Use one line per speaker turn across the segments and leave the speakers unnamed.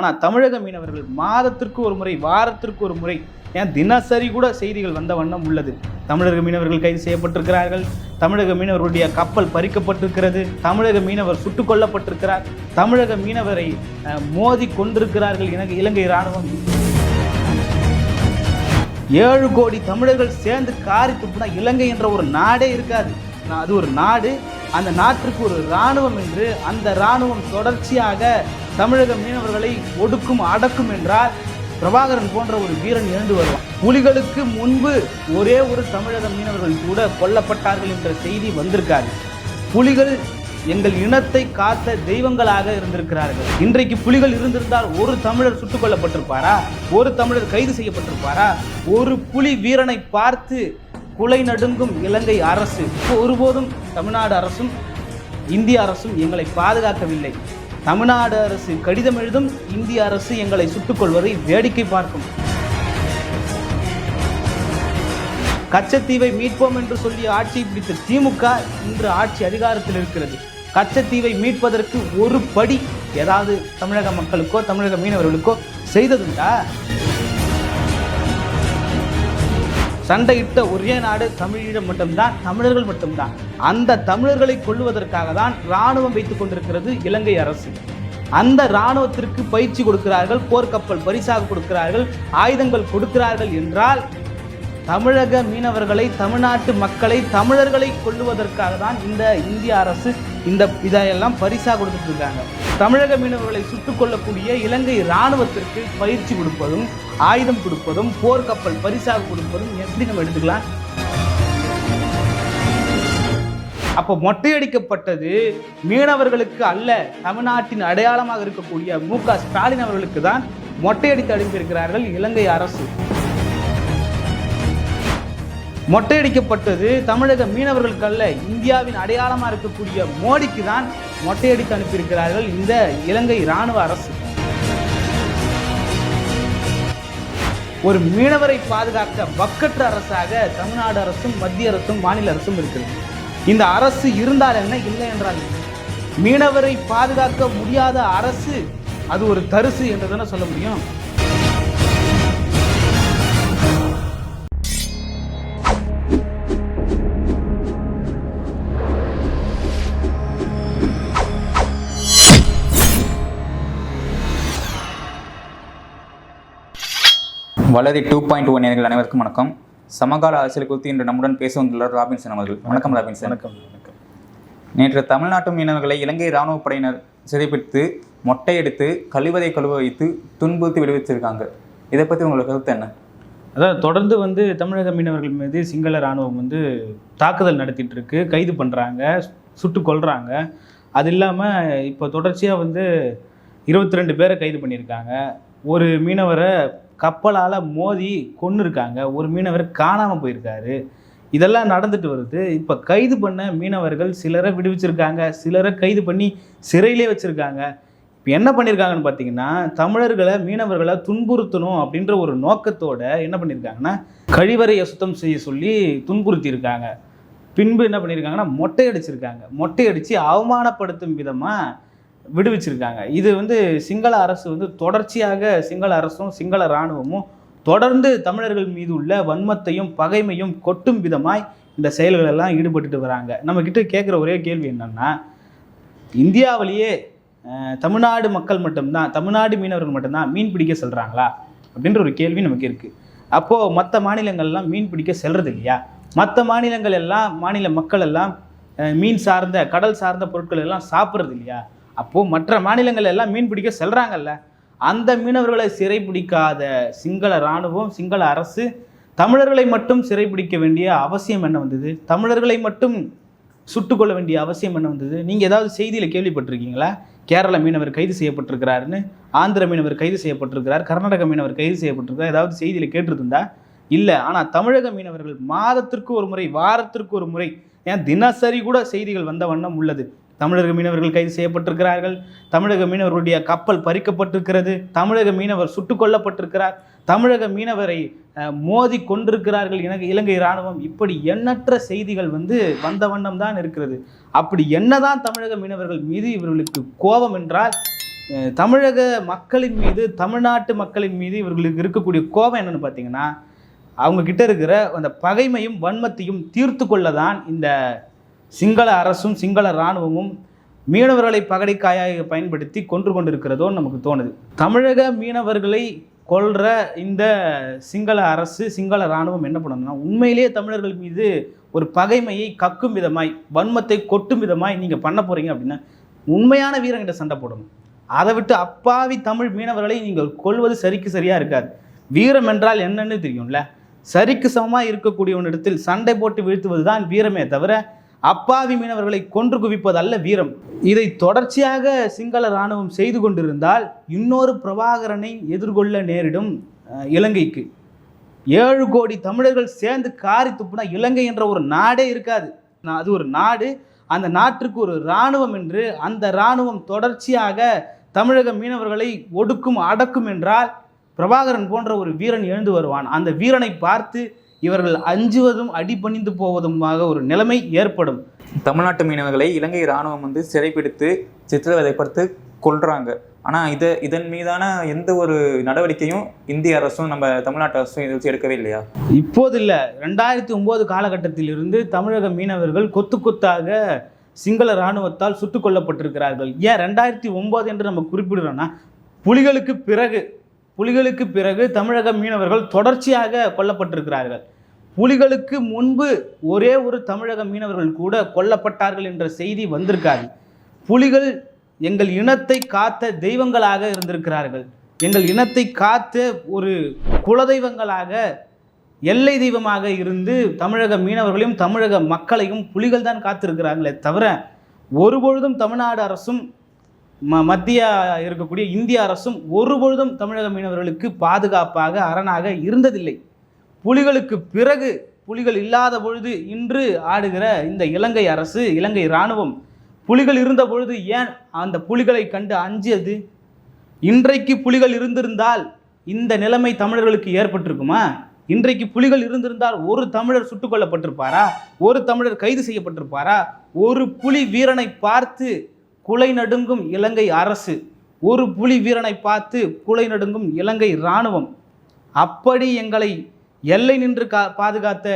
ஆனால் தமிழக மீனவர்கள் மாதத்திற்கு ஒரு முறை, வாரத்திற்கு ஒரு முறை, ஏன் தினசரி கூட செய்திகள் வந்த வண்ணம் உள்ளது. தமிழக மீனவர்கள் கைது செய்யப்பட்டிருக்கிறார்கள், தமிழக மீனவர்களுடைய கப்பல் பறிக்கப்பட்டிருக்கிறது, தமிழக மீனவர் சுட்டுக் கொல்லப்பட்டிருக்கிறார், தமிழக மீனவரை மோதி கொண்டிருக்கிறார்கள் இலங்கை இராணுவம். 7 கோடி தமிழர்கள் சேர்ந்து காரி துப்புனா இலங்கை என்ற ஒரு நாடே இருக்காது. அது ஒரு நாடு, அந்த நாட்டிற்கு ஒரு இராணுவம் என்று, அந்த இராணுவம் தொடர்ச்சியாக தமிழக மீனவர்களை ஒடுக்கும் அடக்கும் என்றால் பிரபாகரன் போன்ற ஒரு வீரன் எழுந்து வருவான். புலிகளுக்கு முன்பு ஒரே ஒரு தமிழக மீனவர்கள் கூட கொல்லப்பட்டார்கள் என்ற செய்தி வந்திருக்காது. புலிகள் எங்கள் இனத்தை காத்த தெய்வங்களாக இருந்திருக்கிறார்கள். இன்றைக்கு புலிகள் இருந்திருந்தால் ஒரு தமிழர் சுட்டுக் கொல்லப்பட்டிருப்பாரா? ஒரு தமிழர் கைது செய்யப்பட்டிருப்பாரா? ஒரு புலி வீரனை பார்த்து குலை நடுங்கும் இலங்கை அரசு. ஒருபோதும் தமிழ்நாடு அரசும் இந்திய அரசும் எங்களை பாதுகாக்கவில்லை. தமிழ்நாடு அரசு கடிதம் எழுதும், இந்திய அரசு எங்களை சுட்டுக் கொள்வதை வேடிக்கை பார்க்கும். கச்சத்தீவை மீட்போம் என்று சொல்லி ஆட்சியை பிடித்த திமுக இன்று ஆட்சி அதிகாரத்தில் இருக்கிறது. கச்சத்தீவை மீட்பதற்கு ஒரு படி ஏதாவது தமிழக மக்களுக்கோ தமிழக மீனவர்களுக்கோ செய்ததுண்டா? சண்டையிட்ட ஒரே நாடு தமிழீழம் மட்டும்தான், தமிழர்கள் மட்டும்தான். அந்த தமிழர்களை கொல்லுவதற்காக தான் இராணுவம் வைத்துக் கொண்டிருக்கிறது இலங்கை அரசு. அந்த இராணுவத்திற்கு பயிற்சி கொடுக்கிறார்கள், போர்க்கப்பல் பரிசாக கொடுக்கிறார்கள், ஆயுதங்கள் கொடுக்கிறார்கள் என்றால் தமிழக மீனவர்களை, தமிழ்நாட்டு மக்களை, தமிழர்களை கொல்லுவதற்காக தான் இந்த இந்திய அரசு இதையெல்லாம் பரிசாக கொடுத்துட்டு இருக்காங்க. தமிழக மீனவர்களை சுட்டுக் கொள்ளக்கூடிய இலங்கை இராணுவத்திற்கு பயிற்சி கொடுப்பதும், ஆயுதம் கொடுப்பதும், போர்க்கப்பல் பரிசாக கொடுப்பதும் எப்படி நம்ம எடுத்துக்கலாம்? அப்போ மொட்டையடிக்கப்பட்டது மீனவர்களுக்கு அல்ல, தமிழ்நாட்டின் அடையாளமாக இருக்கக்கூடிய மு.க. ஸ்டாலின் அவர்களுக்கு தான் மொட்டையடித்து அனுப்பியிருக்கிறார்கள் இலங்கை அரசு. மொட்டையடிக்கப்பட்டது தமிழக மீனவர்களுக்கு அல்ல, இந்தியாவின் அடையாளமாக இருக்கக்கூடிய மோடிக்கு தான் மொட்டையடித்து அனுப்பியிருக்கிறார்கள் இந்த இலங்கை இராணுவ அரசு. ஒரு மீனவரை பாதுகாக்க வக்கற்ற அரசாக தமிழ்நாடு அரசும் மத்திய அரசும் மாநில அரசும் இருக்கிறது. இந்த அரசு இருந்தால் என்ன, இல்லை என்றால் மீனவரை பாதுகாக்க முடியாத அரசு அது ஒரு தரிசு என்று தானே சொல்ல முடியும்.
வளரி 2.1 நேயர்கள் அனைவருக்கும் வணக்கம். சமகால அரசியல் குறித்து இன்று நம்முடன் பேச வந்துள்ளார் ராபின்சன் அவர்கள். வணக்கம் ராபின்சன்.
வணக்கம்.
நேற்று தமிழ்நாட்டு மீனவர்களை இலங்கை இராணுவ படையினர் சிறைப்பிடித்து மொட்டையடித்து கழிவறை கழுவ வைத்து துன்புறுத்தி விடுவிச்சிருக்காங்க. இதை பற்றி உங்களுக்கு கருத்து என்ன?
அதாவது தொடர்ந்து தமிழக மீனவர்கள் மீது சிங்கள இராணுவம் தாக்குதல் நடத்திட்டு இருக்கு, கைது பண்ணுறாங்க, சுட்டு கொல்றாங்க. அது இல்லாமல் இப்போ தொடர்ச்சியாக 22 பேரை கைது பண்ணியிருக்காங்க. ஒரு மீனவரை கப்பலால் மோதி கொன்று இருக்காங்க, ஒரு மீனவர் காணாமல் போயிருக்காரு. இதெல்லாம் நடந்துட்டு வருது. இப்போ கைது பண்ண மீனவர்கள் சிலரை விடுவிச்சிருக்காங்க, சிலரை கைது பண்ணி சிறையிலே வச்சுருக்காங்க. இப்போ என்ன பண்ணியிருக்காங்கன்னு பார்த்தீங்கன்னா, தமிழர்களை மீனவர்களை துன்புறுத்தணும் அப்படின்ற ஒரு நோக்கத்தோடு என்ன பண்ணியிருக்காங்கன்னா, கழிவறையை சுத்தம் செய்ய சொல்லி துன்புறுத்தியிருக்காங்க. பின்பு என்ன பண்ணியிருக்காங்கன்னா, மொட்டையடிச்சிருக்காங்க. மொட்டையடித்து அவமானப்படுத்தும் விதமாக விடுவிச்சிருக்காங்க. இது சிங்கள அரசு தொடர்ச்சியாக சிங்கள அரசும் சிங்கள இராணுவமும் தொடர்ந்து தமிழர்கள் மீது உள்ள வன்மத்தையும் பகைமையும் கொட்டும் விதமாய் இந்த செயல்கள் எல்லாம் ஈடுபட்டுட்டு வராங்க. நம்மக்கிட்ட கேட்குற ஒரே கேள்வி என்னன்னா, இந்தியாவிலேயே தமிழ்நாடு மக்கள் மட்டும்தான், தமிழ்நாடு மீனவர்கள் மட்டும்தான் மீன் பிடிக்க செல்கிறாங்களா அப்படின்ற ஒரு கேள்வி நமக்கு இருக்குது. அப்போது மற்ற மாநிலங்கள்லாம் மீன் பிடிக்க செல்றது இல்லையா? மற்ற மாநிலங்கள் எல்லாம், மாநில மக்கள் எல்லாம் மீன் சார்ந்த கடல் சார்ந்த பொருட்கள் எல்லாம் சாப்பிட்றது இல்லையா? அப்போது மற்ற மாநிலங்கள் எல்லாம் மீன் பிடிக்க செல்கிறாங்கல்ல, அந்த மீனவர்களை சிறைப்பிடிக்காத சிங்கள இராணுவம், சிங்கள அரசு தமிழர்களை மட்டும் சிறைப்பிடிக்க வேண்டிய அவசியம் என்ன வந்தது? தமிழர்களை மட்டும் சுட்டுக்கொள்ள வேண்டிய அவசியம் என்ன வந்தது? நீங்கள் ஏதாவது செய்தியில் கேள்விப்பட்டிருக்கீங்களா? கேரள மீனவர் கைது செய்யப்பட்டிருக்கிறாருன்னு, ஆந்திர மீனவர் கைது செய்யப்பட்டிருக்கிறார், கர்நாடக மீனவர் கைது செய்யப்பட்டிருக்கிறார், ஏதாவது செய்தியில் கேட்டிருந்தா? இல்லை. ஆனால் தமிழக மீனவர்கள் மாதத்திற்கு ஒரு முறை, வாரத்திற்கு ஒரு முறை, ஏன் தினசரி கூட செய்திகள் வந்த வண்ணம் உள்ளது. தமிழக மீனவர்கள் கைது செய்யப்பட்டிருக்கிறார்கள், தமிழக மீனவர்களுடைய கப்பல் பறிக்கப்பட்டிருக்கிறது, தமிழக மீனவர் சுட்டுக் கொல்லப்பட்டிருக்கிறார், தமிழக மீனவரை மோதி கொண்டிருக்கிறார்கள் இலங்கை இராணுவம். இப்படி எண்ணற்ற செய்திகள் வந்த வண்ணம் தான் இருக்கிறது. அப்படி என்னதான் தமிழக மீனவர்கள் மீது இவர்களுக்கு கோபம் என்றால், தமிழக மக்களின் மீது, தமிழ்நாட்டு மக்களின் மீது இவர்களுக்கு இருக்கக்கூடிய கோபம் என்னன்னு பார்த்தீங்கன்னா, அவங்க கிட்ட இருக்கிற அந்த பகைமையும் வன்மத்தையும் தீர்த்து கொள்ள தான் இந்த சிங்கள அரசும் சிங்கள இராணுவமும் மீனவர்களை பகடைக்காயாக பயன்படுத்தி கொன்று கொண்டிருக்கிறதோ நமக்கு தோணுது. தமிழக மீனவர்களை கொல்ற இந்த சிங்கள அரசு, சிங்கள இராணுவம் என்ன பண்ணணும்னா, உண்மையிலேயே தமிழர்கள் மீது ஒரு பகைமையை கக்கும் விதமாய், வன்மத்தை கொட்டும் விதமாய் நீங்கள் பண்ண போகிறீங்க அப்படின்னா உண்மையான வீரங்கிட்ட சண்டை போடணும். அதை விட்டு அப்பாவி தமிழ் மீனவர்களை நீங்கள் கொல்வது சரிக்கு சரியாக இருக்காது. வீரம் என்றால் என்னன்னு தெரியும்ல. சரிக்கு சமமாக இருக்கக்கூடியவனிடத்தில் சண்டை போட்டு வீழ்த்துவது தான் வீரமே தவிர அப்பாவி மீனவர்களை கொன்று குவிப்பதல்ல வீரம். இதை தொடர்ச்சியாக சிங்கள இராணுவம் செய்து கொண்டிருந்தால் இன்னொரு பிரபாகரனை எதிர்கொள்ள நேரிடும் இலங்கைக்கு. 7 கோடி தமிழர்கள் சேர்ந்து காரி துப்புனா இலங்கை என்ற ஒரு நாடே இருக்காது. அது ஒரு நாடு, அந்த நாட்டிற்கு ஒரு இராணுவம் என்று, அந்த இராணுவம் தொடர்ச்சியாக தமிழக மீனவர்களை ஒடுக்கும் அடக்கும் என்றால் பிரபாகரன் போன்ற ஒரு வீரன் எழுந்து வருவான். அந்த வீரனை பார்த்து இவர்கள் அஞ்சுவதும் அடிபணிந்து போவதுமாக ஒரு நிலைமை ஏற்படும்.
தமிழ்நாட்டு மீனவர்களை இலங்கை இராணுவம் சிறைப்பிடித்து சித்திரவதைப்படுத்தி கொள்றாங்க. ஆனால் இதன் மீதான எந்த ஒரு நடவடிக்கையும் இந்திய அரசும் நம்ம தமிழ்நாட்டு அரசும் இதை வச்சு எடுக்கவே இல்லையா?
இப்போது இல்லை, 2009 காலகட்டத்திலிருந்து தமிழக மீனவர்கள் கொத்து கொத்தாக சிங்கள இராணுவத்தால் சுட்டுக் கொல்லப்பட்டிருக்கிறார்கள். ஏன் 2009 என்று நம்ம குறிப்பிடுறோம்னா, புலிகளுக்கு பிறகு தமிழக மீனவர்கள் தொடர்ச்சியாக கொல்லப்பட்டிருக்கிறார்கள். புலிகளுக்கு முன்பு ஒரே ஒரு தமிழக மீனவர்கள் கூட கொல்லப்பட்டார்கள் என்ற செய்தி வந்திருக்காது. புலிகள் எங்கள் இனத்தை காத்த தெய்வங்களாக இருந்திருக்கிறார்கள். எங்கள் இனத்தை காத்த ஒரு குலதெய்வங்களாக, எல்லை தெய்வமாக இருந்து தமிழக மீனவர்களையும் தமிழக மக்களையும் புலிகள் தான் காத்திருக்கிறார்களே தவிர ஒருபொழுதும் தமிழ்நாடு அரசும் மத்திய இருக்கக்கூடிய இந்திய அரசும் ஒருபொழுதும் தமிழக மீனவர்களுக்கு பாதுகாப்பாக அரணாக இருந்ததில்லை. புலிகளுக்கு பிறகு, புலிகள் இல்லாத பொழுது இன்று ஆடுகிற இந்த இலங்கை அரசு, இலங்கை இராணுவம், புலிகள் இருந்த பொழுது ஏன் அந்த புலிகளை கண்டு அஞ்சியது? இன்றைக்கு புலிகள் இருந்திருந்தால் இந்த நிலைமை தமிழர்களுக்கு ஏற்பட்டிருக்குமா? இன்றைக்கு புலிகள் இருந்திருந்தால் ஒரு தமிழர் சுட்டுக் கொல்லப்பட்டிருப்பாரா? ஒரு தமிழர் கைது செய்யப்பட்டிருப்பாரா? ஒரு புலி வீரனை பார்த்து குலை நடுங்கும் இலங்கை அரசு, ஒரு புலி வீரனை பார்த்து குலை நடுங்கும் இலங்கை இராணுவம். அப்படி எங்களை எல்லை நின்று பாதுகாத்த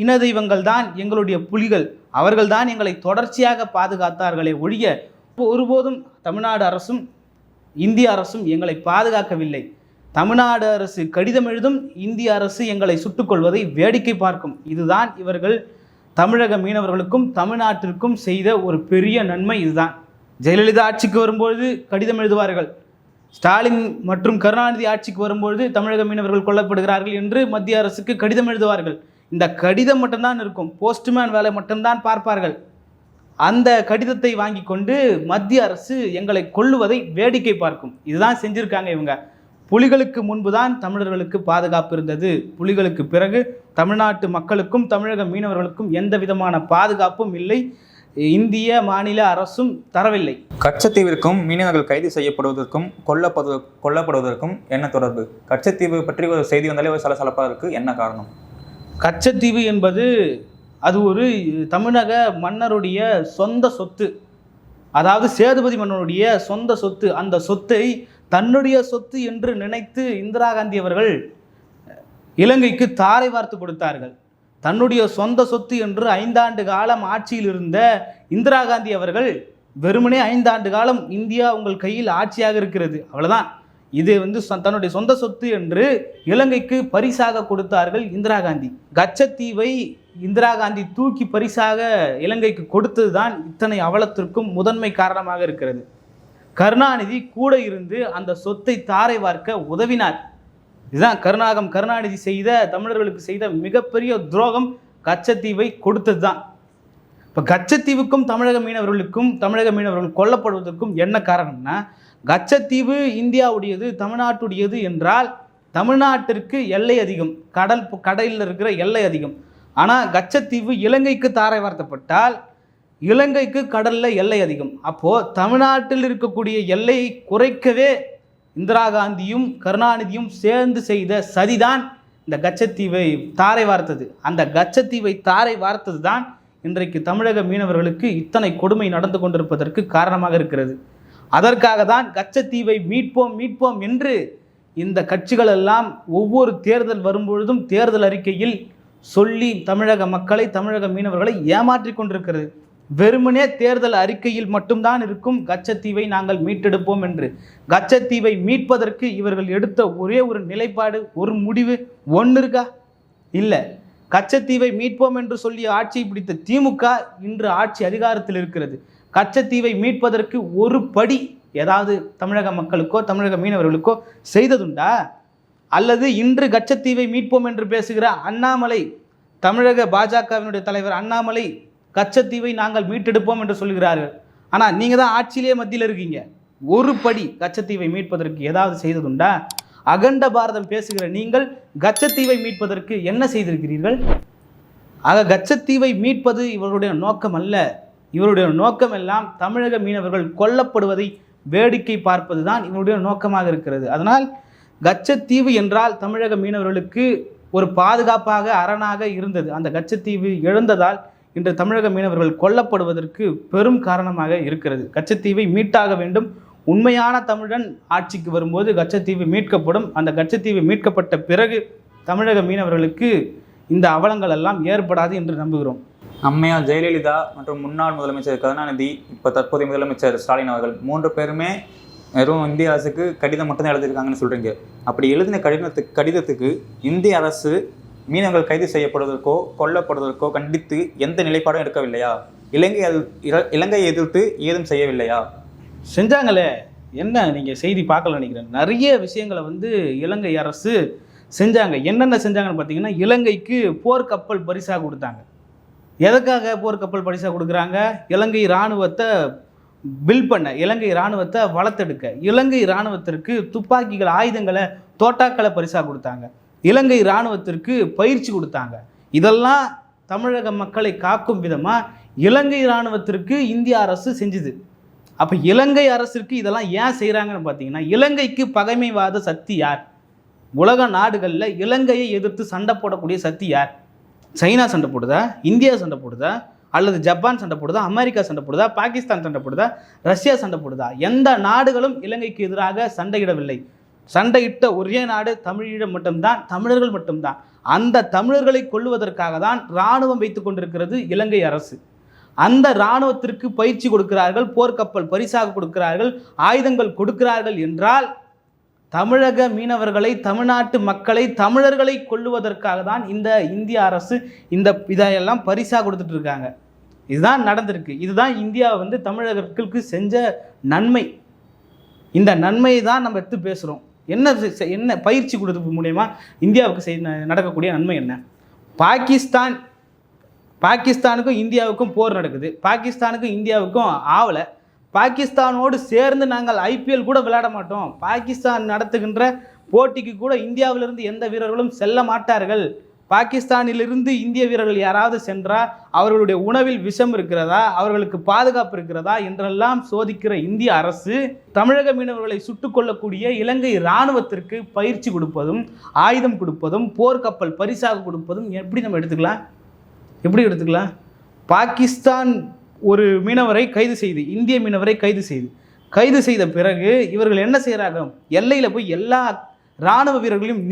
இன தெய்வங்கள் தான் எங்களுடைய புலிகள். அவர்கள் தான் எங்களை தொடர்ச்சியாக பாதுகாத்தார்களே ஒழிய ஒருபோதும் தமிழ்நாடு அரசும் இந்திய அரசும் எங்களை பாதுகாக்கவில்லை. தமிழ்நாடு அரசு கடிதம் எழுதும், இந்திய அரசு எங்களை சுட்டுக்கொள்வதை வேடிக்கை பார்க்கும். இதுதான் இவர்கள் தமிழக மீனவர்களுக்கும் தமிழ்நாட்டிற்கும் செய்த ஒரு பெரிய நன்மை. இதுதான். ஜெயலலிதா ஆட்சிக்கு வரும்பொழுது கடிதம் எழுதுவார்கள், ஸ்டாலின் மற்றும் கருணாநிதி ஆட்சிக்கு வரும்பொழுது தமிழக மீனவர்கள் கொல்லப்படுகிறார்கள் என்று மத்திய அரசுக்கு கடிதம் எழுதுவார்கள். இந்த கடிதம் மட்டும்தான் இருக்கும், போஸ்ட்மேன் வேலை மட்டும்தான் பார்ப்பார்கள். அந்த கடிதத்தை வாங்கி கொண்டு மத்திய அரசு எங்களை கொல்லுவதை வேடிக்கை பார்க்கும். இதுதான் செஞ்சுருக்காங்க இவங்க. புலிகளுக்கு முன்பு தான் தமிழர்களுக்கு பாதுகாப்பு இருந்தது. புலிகளுக்கு பிறகு தமிழ்நாட்டு மக்களுக்கும் தமிழக மீனவர்களுக்கும் எந்த விதமான பாதுகாப்பும் இல்லை. இந்திய மாநில அரசும் தரவில்லை.
கச்சத்தீவிற்கும் மீனவர்கள் கைது செய்யப்படுவதற்கும் கொல்லப்படுவதற்கும் என்ன தொடர்பு? கச்சத்தீவு பற்றி ஒரு செய்தி வந்தாலே ஒரு சலசலப்பாக இருக்குது. என்ன காரணம்?
கச்சத்தீவு என்பது அது ஒரு தமிழக மன்னருடைய சொந்த சொத்து, அதாவது சேதுபதி மன்னருடைய சொந்த சொத்து. அந்த சொத்தை தன்னுடைய சொத்து என்று நினைத்து இந்திரா காந்தி அவர்கள் இலங்கைக்கு தாரை வார்த்து கொடுத்தார்கள். தன்னுடைய சொந்த சொத்து என்று 5 ஆண்டு காலம் ஆட்சியில் இருந்த இந்திரா காந்தி அவர்கள் வெறுமனே 5 ஆண்டு காலம் இந்தியா உங்கள் கையில் ஆட்சியாக இருக்கிறது, அவ்வளோதான், இது தன்னுடைய சொந்த சொத்து என்று இலங்கைக்கு பரிசாக கொடுத்தார்கள் இந்திரா காந்தி. கச்சத்தீவை இந்திரா காந்தி தூக்கி பரிசாக இலங்கைக்கு கொடுத்தது தான் இத்தனை அவலத்திற்கும் முதன்மை காரணமாக இருக்கிறது. கருணாநிதி கூட இருந்து அந்த சொத்தை தாரை வார்க்க உதவினார். இதுதான் கருணாநிதி செய்த, தமிழர்களுக்கு செய்த மிகப்பெரிய துரோகம். கச்சத்தீவை கொடுத்தது தான். இப்போ கச்சத்தீவுக்கும் தமிழக மீனவர்கள் கொல்லப்படுவதற்கும் என்ன காரணம்னா, கச்சத்தீவு இந்தியாவுடையது, தமிழ்நாட்டுடையது என்றால் தமிழ்நாட்டிற்கு எல்லை அதிகம், கடலில் இருக்கிற எல்லை அதிகம். ஆனால் கச்சத்தீவு இலங்கைக்கு தாரை வார்த்தப்பட்டால் இலங்கைக்கு கடலில் எல்லை அதிகம். அப்போது தமிழ்நாட்டில் இருக்கக்கூடிய எல்லையை குறைக்கவே இந்திரா காந்தியும் கருணாநிதியும் சேர்ந்து செய்த சதிதான் இந்த கச்சத்தீவை தாரை வார்த்தது. அந்த கச்சத்தீவை தாரை வார்த்தது தான் இன்றைக்கு தமிழக மீனவர்களுக்கு இத்தனை கொடுமை நடந்து கொண்டிருப்பதற்கு காரணமாக இருக்கிறது. அதற்காக தான் கச்சத்தீவை மீட்போம் மீட்போம் என்று இந்த கட்சிகள் எல்லாம் ஒவ்வொரு தேர்தல் வரும்பொழுதும் தேர்தல் அறிக்கையில் சொல்லி தமிழக மக்களை, தமிழக மீனவர்களை ஏமாற்றி கொண்டிருக்கிறது. வெறுமனே தேர்தல் அறிக்கையில் மட்டும்தான் இருக்கும் கச்சத்தீவை நாங்கள் மீட்டெடுப்போம் என்று. கச்சத்தீவை மீட்பதற்கு இவர்கள் எடுத்த ஒரே ஒரு நிலைப்பாடு, ஒரு முடிவு ஒன்று இருக்கா? இல்லை. கச்சத்தீவை மீட்போம் என்று சொல்லி ஆட்சியை பிடித்த திமுக இன்று ஆட்சி அதிகாரத்தில் இருக்கிறது. கச்சத்தீவை மீட்பதற்கு ஒரு படி ஏதாவது தமிழக மக்களுக்கோ தமிழக மீனவர்களுக்கோ செய்ததுண்டா? அல்லது இன்று கச்சத்தீவை மீட்போம் என்று பேசுகிற அண்ணாமலை, தமிழக பாஜகவினுடைய தலைவர் அண்ணாமலை கச்சத்தீவை நாங்கள் மீட்டெடுப்போம் என்று சொல்கிறார்கள். ஆனால் நீங்கள் தான் ஆட்சியிலே மத்தியில் இருக்கீங்க. ஒரு படி கச்சத்தீவை மீட்பதற்கு ஏதாவது செய்ததுண்டா? அகண்ட பாரதம் பேசுகிற நீங்கள் கச்சத்தீவை மீட்பதற்கு என்ன செய்திருக்கிறீர்கள்? ஆக கச்சத்தீவை மீட்பது இவருடைய நோக்கம் அல்ல. இவருடைய நோக்கம் எல்லாம் தமிழக மீனவர்கள் கொல்லப்படுவதை வேடிக்கை பார்ப்பது தான் இவருடைய நோக்கமாக இருக்கிறது. அதனால் கச்சத்தீவு என்றால் தமிழக மீனவர்களுக்கு ஒரு பாதுகாப்பாக அரணாக இருந்தது. அந்த கச்சத்தீவு எழுந்ததால் இன்று தமிழக மீனவர்கள் கொல்லப்படுவதற்கு பெரும் காரணமாக இருக்கிறது. கச்சத்தீவை மீட்டாக வேண்டும். உண்மையான தமிழன் ஆட்சிக்கு வரும்போது கச்சத்தீவு மீட்கப்படும். அந்த கச்சத்தீவு மீட்கப்பட்ட பிறகு தமிழக மீனவர்களுக்கு இந்த அவலங்கள் எல்லாம் ஏற்படாது என்று நம்புகிறோம்.
அம்மையார் ஜெயலலிதா மற்றும் முன்னாள் முதலமைச்சர் கருணாநிதி, இப்போ தற்போதைய முதலமைச்சர் ஸ்டாலின் அவர்கள் 3 பேருமே வெறும் இந்திய அரசுக்கு கடிதம் மட்டும்தான் எழுதியிருக்காங்கன்னு சொல்கிறீங்க. அப்படி எழுதின கடிதத்துக்கு இந்திய அரசு மீனவர்கள் கைது செய்யப்படுவதற்கோ கொல்லப்படுவதற்கோ கண்டித்து எந்த நிலைப்பாடும் எடுக்கவில்லையா? இலங்கையை எதிர்த்து ஏதும் செய்யவில்லையா?
செஞ்சாங்களே. என்ன நீங்கள் செய்தி பார்க்கல நினைக்கிறேன். நிறைய விஷயங்களை இலங்கை அரசு செஞ்சாங்க. என்னென்ன செஞ்சாங்கன்னு பார்த்தீங்கன்னா, இலங்கைக்கு போர்க்கப்பல் பரிசாக கொடுத்தாங்க. எதுக்காக போர்க்கப்பல் பரிசாக கொடுக்குறாங்க? இலங்கை இராணுவத்தை பில்ட் பண்ண, இலங்கை இராணுவத்தை வளர்த்தெடுக்க, இலங்கை இராணுவத்திற்கு துப்பாக்கிகள், ஆயுதங்களை, தோட்டாக்களை பரிசாக கொடுத்தாங்க. இலங்கை இராணுவத்திற்கு பயிற்சி கொடுத்தாங்க. இதெல்லாம் தமிழக மக்களை காக்கும் விதமாக இலங்கை இராணுவத்திற்கு இந்திய அரசு செஞ்சுது. அப்போ இலங்கை அரசிற்கு இதெல்லாம் ஏன் செய்கிறாங்கன்னு பார்த்தீங்கன்னா, இலங்கைக்கு பகைமைவாத சக்தி யார்? உலக நாடுகளில் இலங்கையை எதிர்த்து சண்டை போடக்கூடிய சக்தி யார்? சைனா சண்டை போடுதா? இந்தியா சண்டை போடுதா? அல்லது ஜப்பான் சண்டை போடுதா? அமெரிக்கா சண்டை போடுதா? பாகிஸ்தான் சண்டை போடுதா? ரஷ்யா சண்டை போடுதா? எந்த நாடுகளும் இலங்கைக்கு எதிராக சண்டையிடவில்லை. சண்டையிட்ட ஒரே நாடு தமிழீழம் மட்டும்தான், தமிழர்கள் மட்டும்தான். அந்த தமிழர்களை கொல்லுவதற்காக தான் இராணுவம் வைத்துக் கொண்டிருக்கிறது இலங்கை அரசு. அந்த இராணுவத்திற்கு பயிற்சி கொடுக்கிறார்கள், போர்க்கப்பல் பரிசாக கொடுக்கிறார்கள், ஆயுதங்கள் கொடுக்கிறார்கள் என்றால் தமிழக மீனவர்களை, தமிழ்நாட்டு மக்களை, தமிழர்களை கொல்லுவதற்காக தான் இந்த இந்திய அரசு இதையெல்லாம் பரிசாக கொடுத்துட்டு இருக்காங்க. இதுதான் நடந்திருக்கு. இதுதான் இந்தியா தமிழர்களுக்கு செஞ்ச நன்மை. இந்த நன்மையை தான் நம்ம எடுத்து பேசுகிறோம். என்ன பயிற்சி கொடுத்தது மூலயமா இந்தியாவுக்கு நடக்கக்கூடிய நன்மை என்ன? பாகிஸ்தானுக்கும் இந்தியாவுக்கும் போர் நடக்குது. பாகிஸ்தானுக்கும் இந்தியாவுக்கும் ஆவலை. பாகிஸ்தானோடு சேர்ந்து நாங்கள் ஐபிஎல் கூட விளையாட மாட்டோம். பாகிஸ்தான் நடத்துகின்ற போட்டிக்கு கூட இந்தியாவிலிருந்து எந்த வீரர்களும் செல்ல மாட்டார்கள். பாகிஸ்தானிலிருந்து இந்திய வீரர்கள் யாராவது சென்றால் அவர்களுடைய உணவில் விஷம் இருக்கிறதா, அவர்களுக்கு பாதுகாப்பு இருக்கிறதா என்றெல்லாம் சோதிக்கிற இந்திய அரசு தமிழக மீனவர்களை சுட்டுக் கொள்ளக்கூடிய இலங்கை இராணுவத்திற்கு பயிற்சி கொடுப்பதும், ஆயுதம் கொடுப்பதும், போர்க்கப்பல் பரிசாக கொடுப்பதும் எப்படி நம்ம எடுத்துக்கலாம்? பாகிஸ்தான் ஒரு மீனவரை கைது செய்து, இந்திய மீனவரை கைது செய்த பிறகு இவர்கள் என்ன செய்கிறாங்க? எல்லையில் போய் எல்லா இராணுவ வீரர்களையும்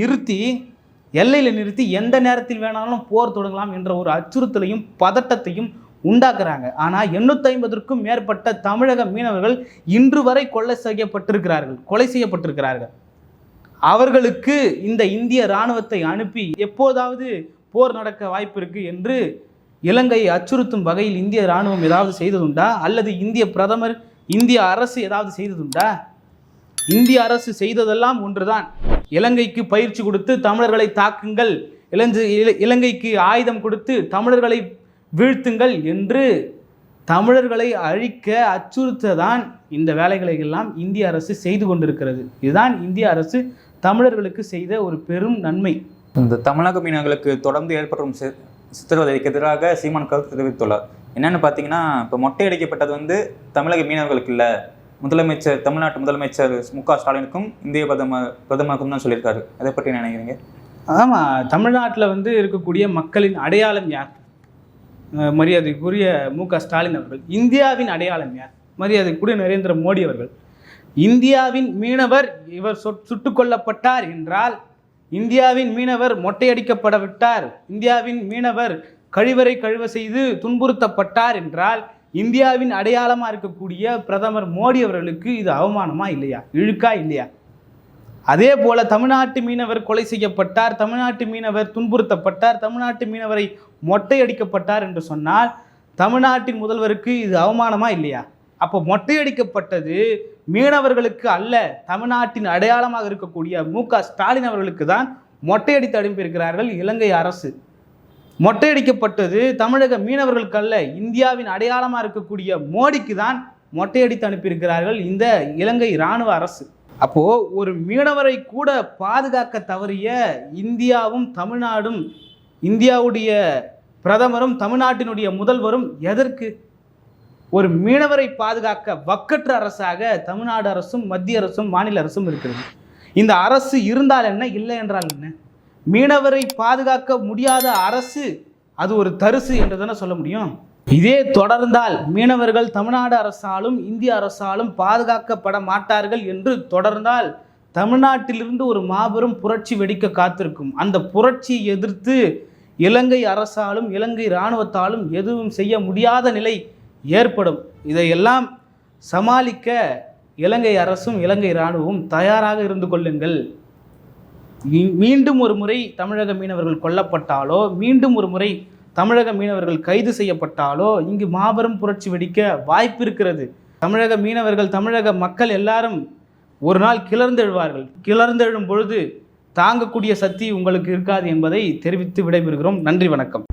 எல்லையில் நிறுத்தி எந்த நேரத்தில் வேணாலும் போர் தொடங்கலாம் என்ற ஒரு அச்சுறுத்தலையும் பதட்டத்தையும் உண்டாக்குறாங்க. ஆனால் 850க்கும் மேற்பட்ட தமிழக மீனவர்கள் இன்று வரை கொலை செய்யப்பட்டிருக்கிறார்கள். அவர்களுக்கு இந்த இந்திய இராணுவத்தை அனுப்பி எப்போதாவது போர் நடக்க வாய்ப்பு இருக்குது என்று இலங்கையை அச்சுறுத்தும் வகையில் இந்திய இராணுவம் ஏதாவது செய்ததுண்டா? அல்லது இந்திய பிரதமர், இந்திய அரசு ஏதாவது செய்ததுண்டா? இந்திய அரசு செய்ததெல்லாம் ஒன்றுதான். இலங்கைக்கு பயிற்சி கொடுத்து தமிழர்களை தாக்குங்கள், இலங்கைக்கு ஆயுதம் கொடுத்து தமிழர்களை வீழ்த்துங்கள் என்று தமிழர்களை அழிக்க அச்சுறுத்ததான் இந்த வேலைகளை எல்லாம் இந்திய அரசு செய்து கொண்டிருக்கிறது. இதுதான் இந்திய அரசு தமிழர்களுக்கு செய்த ஒரு பெரும் நன்மை.
இந்த தமிழக மீனவர்களுக்கு தொடர்ந்து ஏற்படும் சித்திரவதைக்கு எதிராக சீமான் கருத்து தெரிவித்துள்ளார். என்னென்னு பார்த்தீங்கன்னா, இப்போ மொட்டையடிக்கப்பட்டது தமிழக மீனவர்களுக்கு இல்லை, தமிழ்நாட்டு முதலமைச்சர் மு.க. ஸ்டாலினுக்கும் இந்திய பிரதமருக்கும் தான் சொல்லியிருக்காரு. அதை பற்றி நினைக்கிறீங்க?
ஆமாம், தமிழ்நாட்டில் இருக்கக்கூடிய மக்களின் அடையாளம் யார்? மரியாதைக்குரிய மு.க. ஸ்டாலின் அவர்கள். இந்தியாவின் அடையாளம் யார்? மரியாதைக்குரிய நரேந்திர மோடி அவர்கள். இந்தியாவின் மீனவர் இவர் சுட்டுக் கொல்லப்பட்டார் என்றால், இந்தியாவின் மீனவர் மொட்டையடிக்கப்பட விட்டார், இந்தியாவின் மீனவர் கழிவறை கழுவ செய்து துன்புறுத்தப்பட்டார் என்றால், இந்தியாவின் அடையாளமாக இருக்கக்கூடிய பிரதமர் மோடி அவர்களுக்கு இது அவமானமா இல்லையா, இழுக்கா இல்லையா? அதே போல தமிழ்நாட்டு மீனவர் கொலை செய்யப்பட்டார், தமிழ்நாட்டு மீனவர் துன்புறுத்தப்பட்டார், தமிழ்நாட்டு மீனவரை மொட்டையடிக்கப்பட்டார் என்று சொன்னால் தமிழ்நாட்டின் முதல்வருக்கு இது அவமானமா இல்லையா? அப்போ மொட்டையடிக்கப்பட்டது மீனவர்களுக்கு அல்ல, தமிழ்நாட்டின் அடையாளமாக இருக்கக்கூடிய மு.க. ஸ்டாலின் அவர்களுக்கு தான் மொட்டையடித்து அனுப்பியிருக்கிறார்கள் இலங்கை அரசு. மொட்டையடிக்கப்பட்டது தமிழக மீனவர்களுக்கு அல்ல, இந்தியாவின் அடையாளமாக இருக்கக்கூடிய மோடிக்கு தான் மொட்டையடித்து அனுப்பியிருக்கிறார்கள் இந்த இலங்கை இராணுவ அரசு. அப்போ ஒரு மீனவரை கூட பாதுகாக்க தவறிய இந்தியாவும் தமிழ்நாடும், இந்தியாவுடைய பிரதமரும் தமிழ்நாட்டினுடைய முதல்வரும் எதற்கு? ஒரு மீனவரை பாதுகாக்க வக்கற்ற அரசாக தமிழ்நாடு அரசும் மத்திய அரசும் மாநில அரசும் இருக்கிறது. இந்த அரசு இருந்தால் என்ன, இல்லை என்றால் என்ன? மீனவரை பாதுகாக்க முடியாத அரசு அது ஒரு தரிசு என்று தானே சொல்ல முடியும். இதே தொடர்ந்தால் மீனவர்கள் தமிழ்நாடு அரசாலும் இந்திய அரசாலும் பாதுகாக்கப்பட மாட்டார்கள் என்று தொடர்ந்தால் தமிழ்நாட்டிலிருந்து ஒரு மாபெரும் புரட்சி வெடிக்க காத்திருக்கும். அந்த புரட்சியை எதிர்த்து இலங்கை அரசாலும் இலங்கை இராணுவத்தாலும் எதுவும் செய்ய முடியாத நிலை ஏற்படும். இதையெல்லாம் சமாளிக்க இலங்கை அரசும் இலங்கை இராணுவமும் தயாராக இருந்து கொள்ளுங்கள். மீண்டும் ஒரு முறை தமிழக மீனவர்கள் கொல்லப்பட்டாலோ, மீண்டும் ஒரு முறை தமிழக மீனவர்கள் கைது செய்யப்பட்டாலோ இங்கு மாபெரும் புரட்சி வெடிக்க வாய்ப்பு இருக்கிறது. தமிழக மீனவர்கள், தமிழக மக்கள் எல்லாரும் ஒரு நாள் கிளர்ந்தெழுவார்கள். கிளர்ந்தெழும் பொழுது தாங்கக்கூடிய சக்தி உங்களுக்கு இருக்காது என்பதை தெரிவித்து விடைபெறுகிறோம். நன்றி, வணக்கம்.